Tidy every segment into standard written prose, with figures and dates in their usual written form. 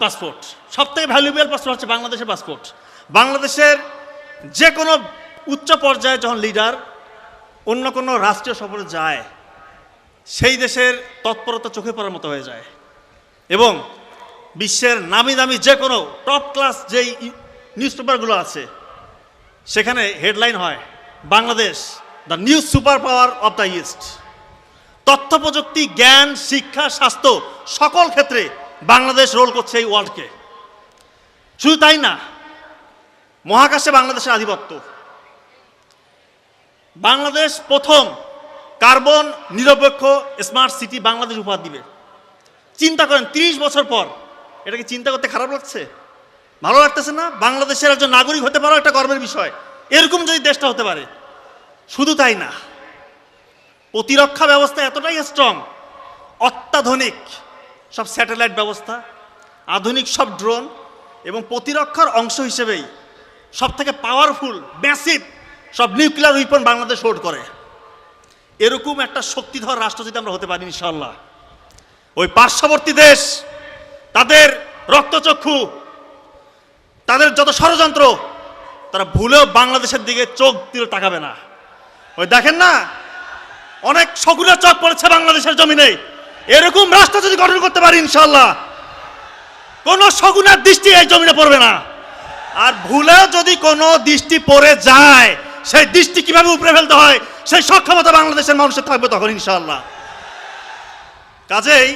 Passport, সবথেকে valuable passport হচ্ছে বাংলাদেশের পাসপোর্ট। বাংলাদেশের যে কোনো উচ্চ পর্যায়ে যখন লিডার অন্য কোনো রাষ্ট্রীয় সফরে যায়, সেই দেশের তৎপরতা চোখে পড়ার মতো হয়ে যায়। এবং বিশ্বের নামি দামি যে কোনো টপ ক্লাস যেই নিউজ পেপারগুলো আছে, সেখানে হেডলাইন হয় Bangladesh the new super power of the east. তথ্য প্রযুক্তি, জ্ঞান, শিক্ষা, স্বাস্থ্য সকল ক্ষেত্রে বাংলাদেশ রোল করছে এই ওয়ার্ল্ডকে। শুধু তাই না, মহাকাশে বাংলাদেশের আধিপত্য। বাংলাদেশ প্রথম কার্বন নিরপেক্ষ স্মার্ট সিটি বাংলাদেশ উপহার দিবে। চিন্তা করেন, 30 বছর পর। এটাকে চিন্তা করতে খারাপ লাগছে? ভালো লাগতেছে না? বাংলাদেশের একজন নাগরিক হতে পারো একটা গর্বের বিষয়, এরকম যদি দেশটা হতে পারে। শুধু তাই না, প্রতিরক্ষা ব্যবস্থা এতটাই স্ট্রং, অত্যাধুনিক সব স্যাটেলাইট ব্যবস্থা, আধুনিক সব ড্রোন, এবং প্রতিরক্ষার অংশ হিসেবেই সব থেকে পাওয়ারফুল ম্যাসিভ সব নিউক্লিয়ার উইপন বাংলাদেশ হোল্ড করে। এরকম একটা শক্তিধর রাষ্ট্র যদি আমরা হতে পারি ইনশাআল্লাহ, ওই পার্শ্ববর্তী দেশ তাদের রক্তচক্ষু, তাদের যত ষড়যন্ত্র, তারা ভুলেও বাংলাদেশের দিকে চোখ দিয়ে তাকাবে না। ওই দেখেন না, অনেক শকুনের চোখ পড়েছে বাংলাদেশের জমিনে। এরকম রাষ্ট্র যদি গঠন করতে পারি ইনশাআল্লাহ, কোনো শকুনের দৃষ্টি এই জমিনে পড়বে না। আর ভুলেও যদি কোনো দৃষ্টি পড়ে যায়, সেই দৃষ্টি কিভাবে উপরে ফেলতে হয় সেই সক্ষমতা বাংলাদেশের মানুষের থাকবে তখন ইনশাআল্লাহ। কাজেই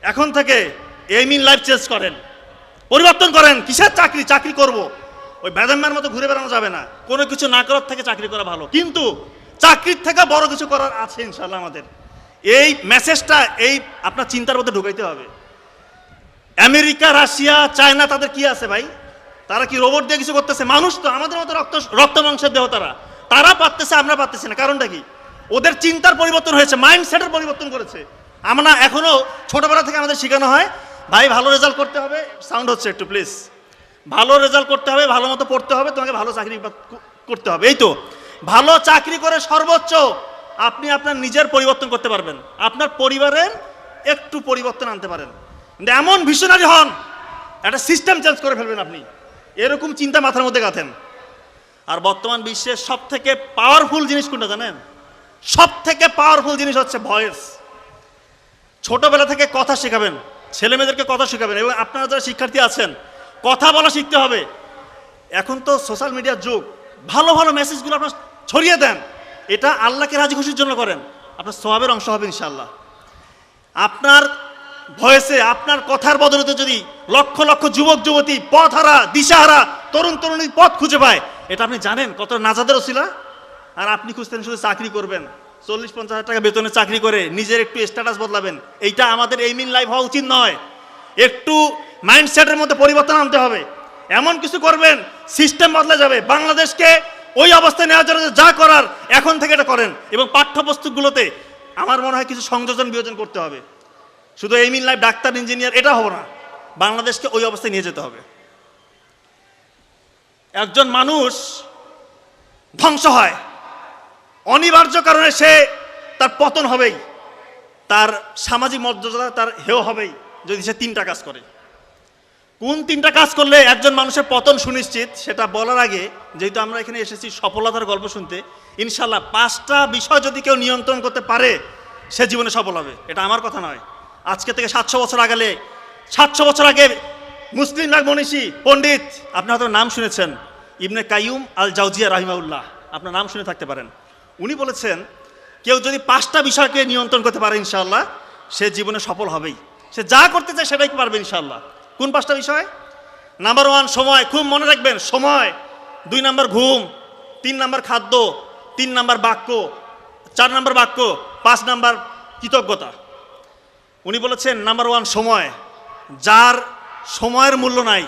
এখন থেকে এইম ইন লাইফ চেঞ্জ করেন, পরিবর্তন করেন। কিসের চাকরি? চাকরি করব, ওই বেদম্যার মতো ঘুরে বেড়ানো যাবে না। কোনো কিছু না করার থেকে চাকরি করা ভালো, কিন্তু চাকরির থেকে বড় কিছু করার আছে ইনশাআল্লাহ আমাদের। এই মেসেজটা এই আপনার চিন্তার মধ্যে ঢুকাইতে হবে। আমেরিকা, রাশিয়া, চায়না, তাদের কি আছে ভাই? তারা কি রোবট দিয়ে কিছু করতেছে? মানুষ তো আমাদের মতো রক্ত মাংসের দেহ। তারা পারতেছে, আমরা পারতেছি না। কারণটা কি? ওদের চিন্তার পরিবর্তন হয়েছে, মাইন্ডসেটের পরিবর্তন করেছে। আমরা এখনো ছোটবেলা থেকে আমাদের শেখানো হয়, ভাই ভালো রেজাল্ট করতে হবে। সাউন্ড হচ্ছে একটু প্লিজ। ভালো রেজাল্ট করতে হবে, ভালো মতো পড়তে হবে, তোমাকে ভালো চাকরি করতে হবে। এই তো, ভালো চাকরি করে সর্বোচ্চ আপনি আপনার নিজের পরিবর্তন করতে পারবেন, আপনার পরিবারের একটু পরিবর্তন আনতে পারেন। কিন্তু এমন ভিশনারি হন, একটা সিস্টেম চেঞ্জ করে ফেলবেন আপনি, এরকম চিন্তা মাথার মধ্যে গাঁথেন। আর বর্তমান বিশ্বের সব থেকে পাওয়ারফুল জিনিস কোনটা জানেন? সব থেকে পাওয়ারফুল জিনিস হচ্ছে ভয়েস। ছোটবেলা থেকে কথা শেখাবেন, ছেলে মেয়েদেরকে কথা শেখাবেন, এবং আপনারা যারা শিক্ষার্থী আছেন কথা বলা শিখতে হবে। এখন তো সোশ্যাল মিডিয়ার যুগ, ভালো ভালো মেসেজগুলো আপনার ছড়িয়ে দেন। এটা আল্লাহকে রাজি খুশির জন্য করেন, আপনার সওয়াবের অংশ হবে ইনশাআল্লাহ। আপনার ভয়েসে, আপনার কথার বদলতে যদি লক্ষ লক্ষ যুবক যুবতী, পথহারা, দিশাহারা, তরুণ তরুণী পথ খুঁজে পায়, এটা আপনি জানেন কত নাজাদের ওসিলা। আর আপনি খুঁজতেন শুধু চাকরি করবেন, 40-50 হাজার টাকা বেতনে চাকরি করে নিজের একটু স্ট্যাটাস বদলাবেন। এইটা আমাদের এইম ইন লাইফ হওয়া উচিত নয়। একটু মাইন্ডসেটের মধ্যে পরিবর্তন আনতে হবে। এমন কিছু করবেন, সিস্টেম বদলে যাবে। বাংলাদেশকে ওই অবস্থায় নেওয়ার জন্য যা করার এখন থেকে এটা করেন। এবং পাঠ্যপুস্তকগুলোতে আমার মনে হয় কিছু সংযোজন বিয়োজন করতে হবে। শুধু aim in life, doctor, engineer এটা হবে না, বাংলাদেশকে ওই অবস্থায় নিয়ে যেতে হবে। একজন মানুষ ধ্বংস হয় অনিবার্য কারণে, সে তার পতন হবেই, তার সামাজিক মর্যাদা তার হেয় হবেই যদি সে 3টা কাজ করে। কোন 3টা কাজ করলে একজন মানুষের পতন সুনিশ্চিত, সেটা বলার আগে, যেহেতু আমরা এখানে এসেছি সফলতার গল্প শুনতে, ইনশাল্লাহ 5টা বিষয় যদি কেউ নিয়ন্ত্রণ করতে পারে, সে জীবনে সফল হবে। এটা আমার কথা নয়, আজকে থেকে 700 বছর আগে মুসলিম এক মনীষী পণ্ডিত, আপনি হয়তো নাম শুনেছেন, ইবনে কাইয়ুম আল জাওজিয়া রাহিমাহুল্লাহ, আপনার নাম শুনে থাকতে পারেন। উনি বলেছেন, কেউ যদি 5টা বিষয়কে নিয়ন্ত্রণ করতে পারে ইনশাআল্লাহ, সে জীবনে সফল হবেই। সে যা করতে চায় সেটাই পারবে ইনশাআল্লাহ। কোন 5টা বিষয়? নাম্বার 1 সময়, খুব মনে রাখবেন, সময়। 2 নাম্বার ঘুম, 3 নাম্বার খাদ্য, 3 নাম্বার বাক্য, 4 নাম্বার বাক্য, 5 নাম্বার কৃতজ্ঞতা। উনি বলেছেন নাম্বার 1 সময়। যার সময়ের মূল্য নাই,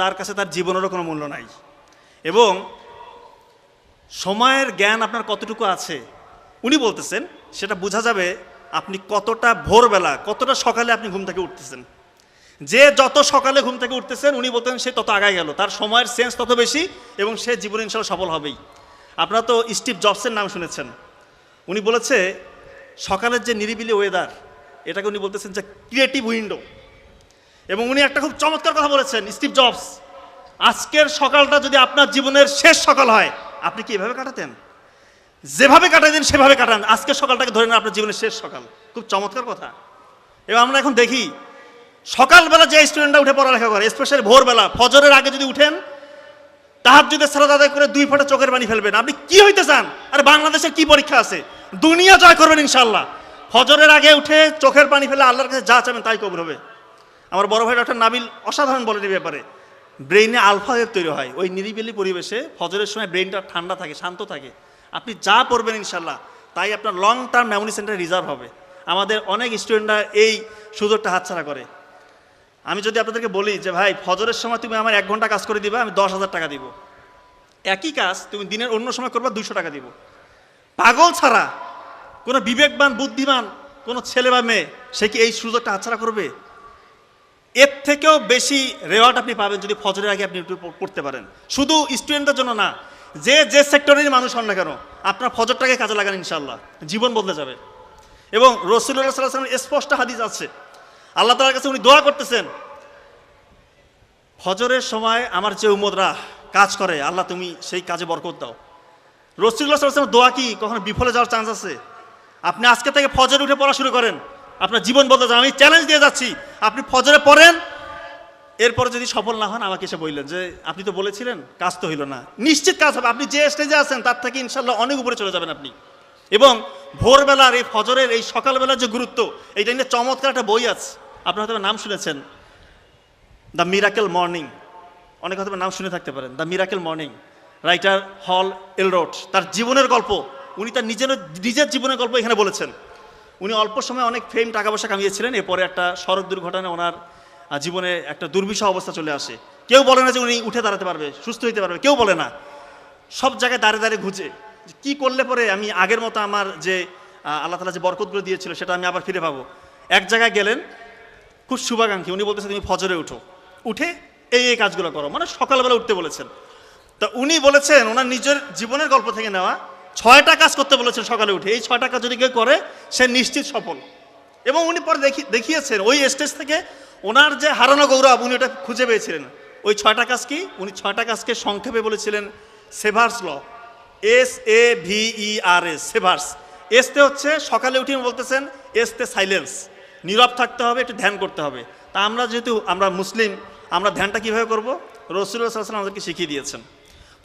তার কাছে তার জীবনেরও কোনো মূল্য নাই। এবং সময়ের জ্ঞান আপনার কতটুকু আছে উনি বলতেছেন, সেটা বোঝা যাবে আপনি কতটা ভোরবেলা, কতটা সকালে আপনি ঘুম থেকে উঠতেছেন। যে যত সকালে ঘুম থেকে উঠতেছেন, উনি বলতেন সে তত আগায় গেল, তার সময়ের সেন্স তত বেশি, এবং সে জীবনে ইনশাআল্লাহ সফল হবেই। আপনারা তো স্টিভ জবসের নাম শুনেছেন। উনি বলেছে সকালের যে নিরিবিলি ওয়েদার, এটাকে উনি বলতেছেন যে ক্রিয়েটিভ উইন্ডো। এবং উনি একটা খুব চমৎকার কথা বলেছেন, স্টিভ জবস, আজকের সকালটা যদি আপনার জীবনের শেষ সকাল হয়, আপনি কি এভাবে কাটাতেন? যেভাবে কাটাতেন সেভাবে কাটান, আজকের সকালটাকে ধরে নেন আপনার জীবনের শেষ সকাল। খুব চমৎকার কথা। এবং আমরা এখন দেখি সকালবেলা যে স্টুডেন্টরা উঠে পড়ালেখা করে, স্পেশালি ভোরবেলা ফজরের আগে যদি উঠেন, তাহাজ্জুদের সালাত আদায় করে 2 ফোঁটা চোখের পানি ফেলবেন। আপনি কি হইতে চান? আরে বাংলাদেশের কি পরীক্ষা আছে? দুনিয়া জয় করবেন ইনশাল্লাহ। ফজরের আগে উঠে চোখের পানি ফেলে আল্লাহর কাছে যা চাবেন তাই কবুল হবে। আমার বড় ভাই ডক্টর নাবিল অসাধারণ বলেন এই ব্যাপারে। ব্রেইনে আলফা ওয়েভ তৈরি হয় ওই নিরিবিলি পরিবেশে, ফজরের সময় ব্রেইনটা ঠান্ডা থাকে, শান্ত থাকে। আপনি যা পড়বেন ইনশাল্লাহ তাই আপনার লং টার্ম মেমোরি সেন্টারে রিজার্ভ হবে। আমাদের অনেক স্টুডেন্টরা এই সুযোগটা হাতছাড়া করে। আমি যদি আপনাদেরকে বলি যে ভাই ফজরের সময় তুমি আমার 1 ঘন্টা কাজ করে দিবা, আমি 10,000 টাকা দিব। একই কাজ তুমি দিনের অন্য সময় করবা, 200 টাকা দিব। পাগল ছাড়া কোনো বিবেকবান বুদ্ধিমান কোনো ছেলে বা মেয়ে সে কি এই সুযোগটা হাতছাড়া করবে? এর থেকেও বেশি রেওয়ার্ড আপনি পাবেন যদি ফজরের আগে আপনি একটু পড়তে পারেন। শুধু স্টুডেন্টদের জন্য না, যে যে সেক্টরেরই মানুষ হন না কেন, আপনার ফজরটাকে কাজে লাগান, ইনশাল্লাহ জীবন বদলে যাবে। এবং রাসূলুল্লাহ সাল্লাল্লাহু আলাইহি ওয়াসাল্লামের স্পষ্ট হাদিস আছে, আল্লাহ তাআলার কাছে উনি দোয়া করতেছেন, ফজরের সময় আমার যে উম্মতরা কাজ করে, আল্লাহ তুমি সেই কাজে বরকত দাও। রাসূলুল্লাহ সাল্লাল্লাহু আলাইহি ওয়াসাল্লামের দোয়া কি কখনো বিফলে যাওয়ার চান্স আছে? আপনি আজকে থেকে ফজরে উঠে পড়া শুরু করেন, আপনার জীবন বদলে যাবে। আমি চ্যালেঞ্জ দিয়ে যাচ্ছি, আপনি ফজরে পড়েন, এরপরে যদি সফল না হন আমাকে এসে বললেন যে আপনি তো বলেছিলেন, কাজ তো হইল না। নিশ্চিত কাজ হবে। আপনি যে স্টেজে আছেন তার থেকে ইনশাল্লাহ অনেক উপরে চলে যাবেন আপনি। এবং ভোরবেলার এই ফজরের এই সকালবেলার যে গুরুত্ব, এইটা নিয়ে চমৎকার একটা বই আছে, আপনারা হয়তো নাম শুনেছেন, দ্য মিরাকেল মর্নিং। অনেক হয়তো নাম শুনে থাকতে পারেন, দ্য মিরাকেল মর্নিং। রাইটার হল এলরোড, তার জীবনের গল্প, উনি তার নিজের জীবনের গল্প এখানে বলেছেন। উনি অল্প সময়ে অনেক ফেম, টাকা পয়সা কামিয়েছিলেন। এরপরে একটা সড়ক দুর্ঘটনায় ওনার জীবনে একটা দুর্বিষহ অবস্থা চলে আসে। কেউ বলে না যে উনি উঠে দাঁড়াতে পারবে, সুস্থ হইতে পারবে, কেউ বলে না। সব জায়গায় দাঁড়িয়ে দাঁড়িয়ে ঘুচে কি করলে পরে আমি আগের মতো আমার যে আল্লাহ তাআলা যে বরকতগুলো দিয়েছিল সেটা আমি আবার ফিরে পাবো। এক জায়গায় গেলেন, খুব শুভাকাঙ্ক্ষী, উনি বলতেছে তুমি ফজরে উঠো, উঠে এই কাজগুলো করো, মানে সকালবেলা উঠতে বলেছেন। তা উনি বলেছেন ওনার নিজের জীবনের গল্প থেকে নেওয়া, 6টা কাজ করতে বলেছেন সকালে উঠে। এই 6টা কাজ যদি কেউ করে সে নিশ্চিত সফল। এবং উনি পরে দেখিয়েছেন ওই স্টেজ থেকে ওনার যে হারানো গৌরব উনি ওটা খুঁজে পেয়েছিলেন। ওই 6টা কাজ কি? উনি 6টা কাজকে সংক্ষেপে বলেছিলেন সেভার্স ল, SAVERS, সেভার্স। এসতে হচ্ছে সকালে উঠে বলতেছেন, এসতে সাইলেন্স, নীরব থাকতে হবে, একটু ধ্যান করতে হবে। তা আমরা যেহেতু আমরা মুসলিম, আমরা ধ্যানটা কীভাবে করব? রাসূলুল্লাহ সাল্লাল্লাহু আলাইহি ওয়াসাল্লাম আমাদেরকে শিখিয়ে দিয়েছেন।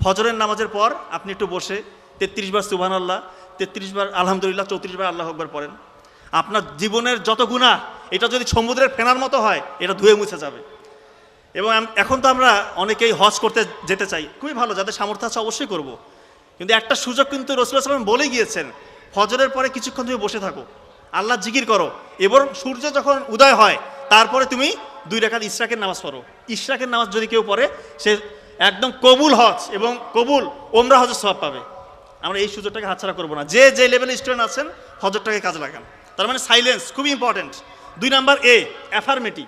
ফজরের নামাজের পর আপনি একটু বসে 33 বার সুবহানাল্লাহ, 33 বার আলহামদুলিল্লাহ, 34 বার আল্লাহু আকবার পড়েন। আপনার জীবনের যত গুনাহ এটা যদি সমুদ্রের ফেনার মতো হয়, এটা ধুয়ে মুছে যাবে। এবং এখন তো আমরা অনেকেই হজ করতে যেতে চাই, খুবই ভালো, যাদের সামর্থ্য আছে অবশ্যই করব। কিন্তু একটা সুযোগ কিন্তু রাসূলুল্লাহ সাল্লাল্লাহু আলাইহি ওয়াসাল্লাম বলে গিয়েছেন, ফজরের পরে কিছুক্ষণ তুমি বসে থাকো, আল্লাহ জিকির করো, এবং সূর্য যখন উদয় হয় তারপরে তুমি 2 রাকাত ইশরাকের নামাজ পড়ো। ইশরাকের নামাজ যদি কেউ পড়ে সে একদম কবুল হজ এবং কবুল ওমরা হজের সওয়াব পাবে। আমরা এই সুযোগটাকে হাতছাড়া করবো না। যে যে লেভেলে স্টুডেন্ট আছেন হজরটাকে কাজে লাগান। তার মানে সাইলেন্স খুবই ইম্পর্টেন্ট। 2 number affirmative.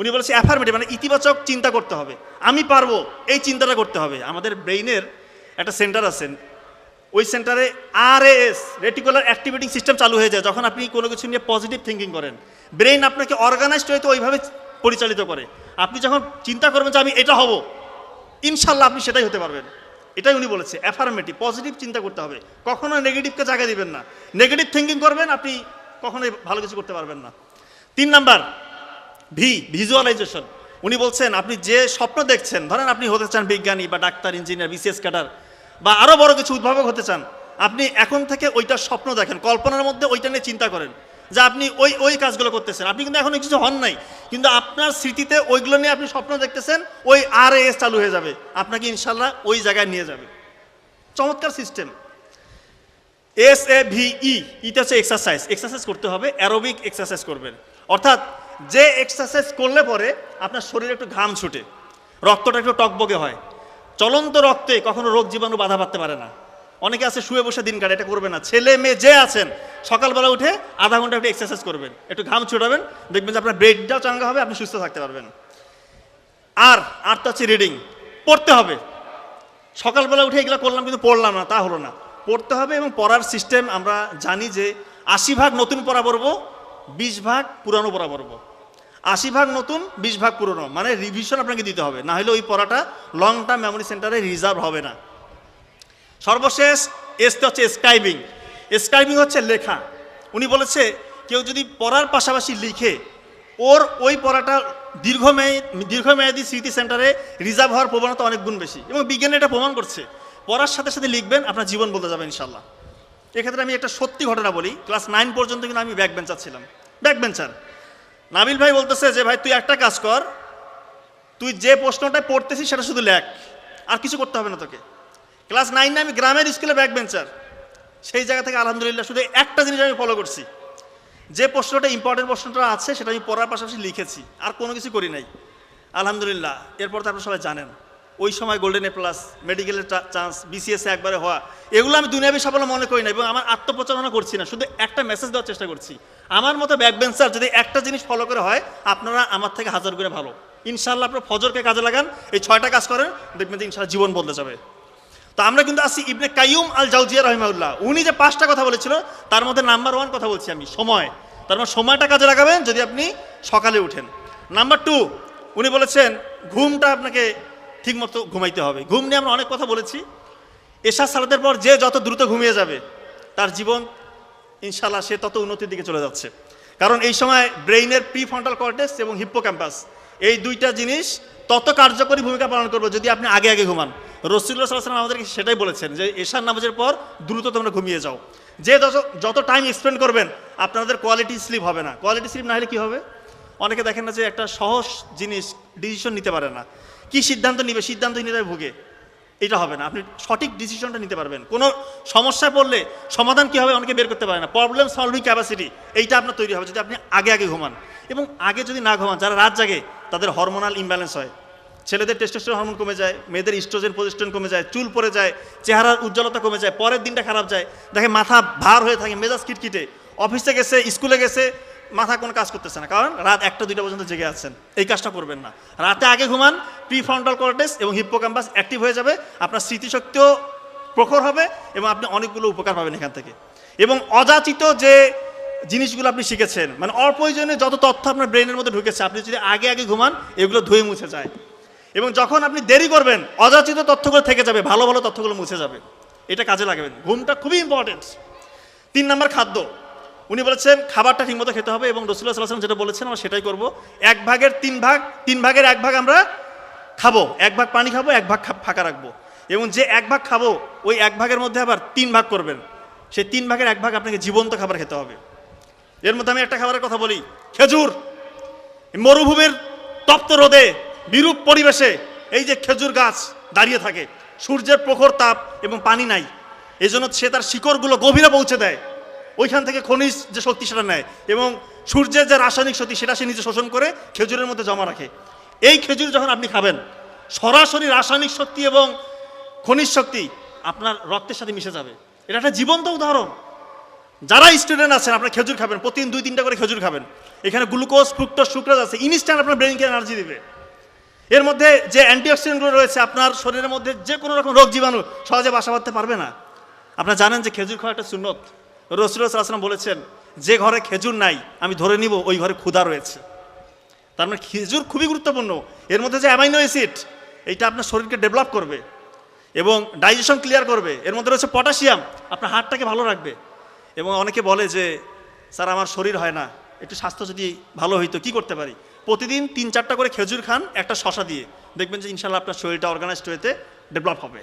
উনি বলেছে অ্যাফার্মেটিভ মানে ইতিবাচক চিন্তা করতে হবে, আমি পারবো, এই চিন্তাটা করতে হবে। আমাদের ব্রেইনের একটা সেন্টার আছে, ওই সেন্টারে RAS, রেটিকুলার অ্যাক্টিভেটিং সিস্টেম চালু হয়ে যায় যখন আপনি কোনো কিছু নিয়ে পজিটিভ থিঙ্কিং করেন। ব্রেইন আপনাকে অর্গানাইজড হয়তো ওইভাবে পরিচালিত করে। আপনি যখন চিন্তা করবেন যে আমি এটা হব, ইনশাল্লাহ আপনি সেটাই হতে পারবেন। এটাই উনি বলেছে, অ্যাফার্মেটিভ, পজিটিভ চিন্তা করতে হবে, কখনো নেগেটিভকে জায়গা দিবেন না। নেগেটিভ থিঙ্কিং করবেন আপনি কখনোই ভালো কিছু করতে পারবেন না। 3 নাম্বার ভিজুয়ালাইজেশন। উনি বলছেন আপনি যে স্বপ্ন দেখছেন, ধরেন আপনি হতে চান বিজ্ঞানী বা ডাক্তার, ইঞ্জিনিয়ার, BCS ক্যাডার বা আরও বড় কিছু উদ্ভাবক হতে চান, আপনি এখন থেকে ওইটার স্বপ্ন দেখেন, কল্পনার মধ্যে ওইটা নিয়ে চিন্তা করেন যে আপনি ওই কাজগুলো করতেছেন। আপনি কিন্তু এখন কিছু হন নাই, কিন্তু আপনার স্মৃতিতে ওইগুলো নিয়ে আপনি স্বপ্ন দেখতেছেন, ওই RAS চালু হয়ে যাবে, আপনাকে ইনশাল্লাহ ওই জায়গায় নিয়ে যাবে। চমৎকার সিস্টেম। SAVE, এটা হচ্ছে এক্সারসাইজ করতে হবে, অ্যারোবিক এক্সারসাইজ করবেন। অর্থাৎ যে এক্সারসাইজ করলে পরে আপনার শরীরে একটু ঘাম ছুটে, রক্তটা একটু টকবগে হয়। চলন্ত রক্তে কখনো রোগ জীবাণু বাধা পারতে পারে না। অনেকে আছে শুয়ে বসে দিন কাটে, এটা করবে না। ছেলে মেয়ে যে আছেন সকালবেলা উঠে আধা ঘন্টা একটু এক্সারসাইজ করবেন, একটু ঘাম ছুটাবেন, দেখবেন যে আপনার ব্রেনটাও চাঙ্গা হবে, আপনি সুস্থ থাকতে পারবেন। আর তো হচ্ছে রিডিং, পড়তে হবে। সকালবেলা উঠে এগুলো করলাম কিন্তু পড়লাম না, তা হলো না। পড়তে হবে এবং পড়ার সিস্টেম আমরা জানি যে 80 ভাগ নতুন পড়া পড়বো, 20 ভাগ পুরানো পড়া পড়বো। 80 ভাগ নতুন 20 ভাগ পুরনো, মানে রিভিশন আপনাকে দিতে হবে, না হলে ওই পড়াটা লং টার্ম মেমোরি সেন্টারে রিজার্ভ হবে না। সর্বশেষ এসতে হচ্ছে স্ক্রাইবিং। স্ক্রাইবিং হচ্ছে লেখা। উনি বলেছে কেউ যদি পড়ার পাশাপাশি লিখে, ওর ওই পড়াটা দীর্ঘমেয়াদী স্মৃতি সেন্টারে রিজার্ভ হওয়ার প্রবণতা অনেক গুণ বেশি, এবং বিজ্ঞানী এটা প্রমাণ করছে। পড়ার সাথে সাথে লিখবেন, আপনার জীবন বলতে যাবে ইনশাল্লাহ। এক্ষেত্রে আমি একটা সত্যি ঘটনা বলি। ক্লাস 9 পর্যন্ত কিন্তু আমি ব্যাক বেঞ্চার ছিলাম, ব্যাক বেঞ্চার। নাবিল ভাই বলতেছে যে ভাই তুই একটা কাজ কর, তুই যে প্রশ্নটা পড়তেছিস সেটা শুধু লেখ, আর কিছু করতে হবে না তোকে। ক্লাস 9 আমি গ্রামের স্কুলে ব্যাক বেঞ্চার, সেই জায়গা থেকে আলহামদুলিল্লাহ শুধু একটা জিনিস আমি ফলো করছি, যে প্রশ্নটা ইম্পর্টেন্ট প্রশ্নটা আছে সেটা আমি পড়ার পাশাপাশি লিখেছি, আর কোনো কিছু করি নাই আলহামদুলিল্লাহ। এরপর তো আপনারা সবাই জানেন ওই সময় গোল্ডেন এ প্লাস, মেডিকেলের চান্স, বিসিএসে একবারে হওয়া, এগুলো আমি দুনিয়াবী সাফল্য মনে করি না, এবং আমার আত্মপ্রচারণা করছি না, শুধু একটা মেসেজ দেওয়ার চেষ্টা করছি। আমার মতো ব্যাক বেঞ্চার যদি একটা জিনিস ফলো করে হয়, আপনারা আমার থেকে হাজার গুণে ভালো। ইনশাআল্লাহ আপনারা ফজরকে কাজে লাগান, এই 6টা কাজ করেন, দেখবেন যে ইনশাআল্লাহ জীবন বদলে যাবে। তো আমরা কিন্তু আসি ইবনে কাইয়ুম আল জাওজিয়া রাহিমাহুল্লাহ, উনি যে 5টা কথা বলেছিল তার মধ্যে নাম্বার 1 কথা বলছি আমি, সময়। তার মানে সময়টা কাজে লাগাবেন যদি আপনি সকালে উঠেন। নাম্বার 2 উনি বলেছেন ঘুমটা আপনাকে ঠিকমতো ঘুমাইতে হবে। ঘুম নিয়ে আমরা অনেক কথা বলেছি। এশা সালাতের পর যে যত দ্রুত ঘুমিয়ে যাবে তার জীবন ইনশাআল্লাহ সে তত উন্নতির দিকে চলে যাচ্ছে, কারণ এই সময় ব্রেইনের প্রিফ্রন্টাল কর্টেক্স এবং হিপ্পোক্যাম্পাস, এই দুইটা জিনিস তত কার্যকরী ভূমিকা পালন করবে যদি আপনি আগে আগে ঘুমান। রাসূলুল্লাহ সাল্লাল্লাহু আলাইহি ওয়াসাল্লাম আমাদেরকে সেটাই বলেছেন যে এশার নামাজের পর দ্রুত তোমরা ঘুমিয়ে যাও। যে যত টাইম স্পেন্ড করবেন আপনাদের কোয়ালিটি স্লিপ হবে না। কোয়ালিটি স্লিপ না হলে কী হবে? অনেকে দেখেন না যে একটা সহজ জিনিস ডিসিশন নিতে পারে না, কি সিদ্ধান্ত নিবে, সিদ্ধান্ত নিতে ভুগে, এটা হবে না। আপনি সঠিক ডিসিশনটা নিতে পারবেন। কোনো সমস্যায় পড়লে সমাধান কী হবে অনেকে বের করতে পারে না। প্রবলেম সলভিং ক্যাপাসিটি এইটা আপনার তৈরি হবে যদি আপনি আগে আগে ঘুমান। এবং আগে যদি না ঘুমান, যারা রাত জাগে তাদের হরমোনাল ইমব্যালেন্স হয়। ছেলেদের টেস্টোস্টেরন হরমোন কমে যায়, মেয়েদের ইস্ট্রোজেন প্রজেস্টেরন কমে যায়, চুল পড়ে যায়, চেহারার উজ্জ্বলতা কমে যায়, পরের দিনটা খারাপ যায়, দেখে মাথা ভার হয়ে থাকে, মেজাজ কিটকিটে, অফিসে গেছে, স্কুলে গেছে, মাথা কোনো কাজ করতেছে না, কারণ রাত 1টা-2টা পর্যন্ত জেগে আছেন। এই কাজটা করবেন না। রাতে আগে ঘুমান, প্রিফ্রন্টাল কর্টেক্স এবং হিপ্পোক্যাম্পাস অ্যাক্টিভ হয়ে যাবে, আপনার স্মৃতিশক্তিও প্রখর হবে এবং আপনি অনেকগুলো উপকার পাবেন এখান থেকে। এবং অযাচিত যে জিনিসগুলো আপনি শিখেছেন, মানে অপ্রয়োজনীয় যত তথ্য আপনার ব্রেনের মধ্যে ঢুকেছে, আপনি যদি আগে আগে ঘুমান এগুলো ধুয়ে মুছে যায়। এবং যখন আপনি দেরি করবেন অযাচিত তথ্যগুলো থেকে যাবে, ভালো ভালো তথ্যগুলো মুছে যাবে। এটা কাজে লাগাবেন। ঘুমটা খুবই ইম্পর্টেন্ট। 3 নম্বর খাদ্য। উনি বলেছেন খাবারটা ঠিকমতো খেতে হবে, এবং রাসূলুল্লাহ সাল্লাল্লাহু আলাইহি ওয়াসাল্লাম যেটা বলেছেন আমরা সেটাই করব। 1 ভাগের 3 ভাগ, 3 ভাগের 1 ভাগ আমরা খাবো, 1 ভাগ পানি খাবো, 1 ভাগ ফাঁকা রাখবো। এবং যে 1 ভাগ খাবো ওই 1 ভাগের মধ্যে আবার 3 ভাগ করবেন। সেই 3 ভাগের 1 ভাগ আপনাকে জীবন্ত খাবার খেতে হবে। এর মধ্যে আমি একটা খাবারের কথা বলি, খেজুর। মরুভূমির তপ্ত রোদে, বিরূপ পরিবেশে এই যে খেজুর গাছ দাঁড়িয়ে থাকে, সূর্যের প্রখর তাপ এবং পানি নাই, এই জন্য সে তার শিকড়গুলো গভীরে পৌঁছে দেয়, ওইখান থেকে খনিজ যে শক্তি সেটা নেয়, এবং সূর্যের যে রাসায়নিক শক্তি সেটা সে নিজে শোষণ করে খেজুরের মধ্যে জমা রাখে। এই খেজুর যখন আপনি খাবেন, সরাসরি রাসায়নিক শক্তি এবং খনিজ শক্তি আপনার রক্তের সাথে মিশে যাবে। এটা একটা জীবন্ত উদাহরণ। যারা স্টুডেন্ট আছেন আপনারা খেজুর খাবেন, প্রতিদিন 2-3টা করে খেজুর খাবেন। এখানে গ্লুকোজ, ফ্রুক্টোজ, সুক্রোজ আছে, ইনস্ট্যান্ট আপনার ব্রেনকে এনার্জি দিবে। এর মধ্যে যে অ্যান্টিঅক্সিডেন্টগুলো রয়েছে আপনার শরীরের মধ্যে যে কোনো রকম রোগ জীবাণু সহজে বাসা বাঁধতে পারবে না। আপনারা জানেন যে খেজুর খাওয়া একটা সুন্নত। রাসূলুল্লাহ সাল্লাল্লাহু আলাইহি ওয়াসাল্লাম বলেছেন যে ঘরে খেজুর নাই আমি ধরে নিব ওই ঘরে ক্ষুধা রয়েছে। তার মানে খেজুর খুবই গুরুত্বপূর্ণ। এর মধ্যে যে অ্যামাইনো অ্যাসিড এইটা আপনার শরীরকে ডেভেলপ করবে এবং ডাইজেশন ক্লিয়ার করবে। এর মধ্যে রয়েছে পটাশিয়াম, আপনার হার্টটাকে ভালো রাখবে। এবং অনেকে বলে যে স্যার আমার শরীর হয় না, একটু স্বাস্থ্য যদি ভালো হইতো কী করতে পারি? প্রতিদিন 3-4টা করে খেজুর খান, একটা শশা দিয়ে, দেখবেন যে ইনশাআল্লাহ আপনার শরীরটা অর্গানাইজড ওয়েতে ডেভেলপ হবে।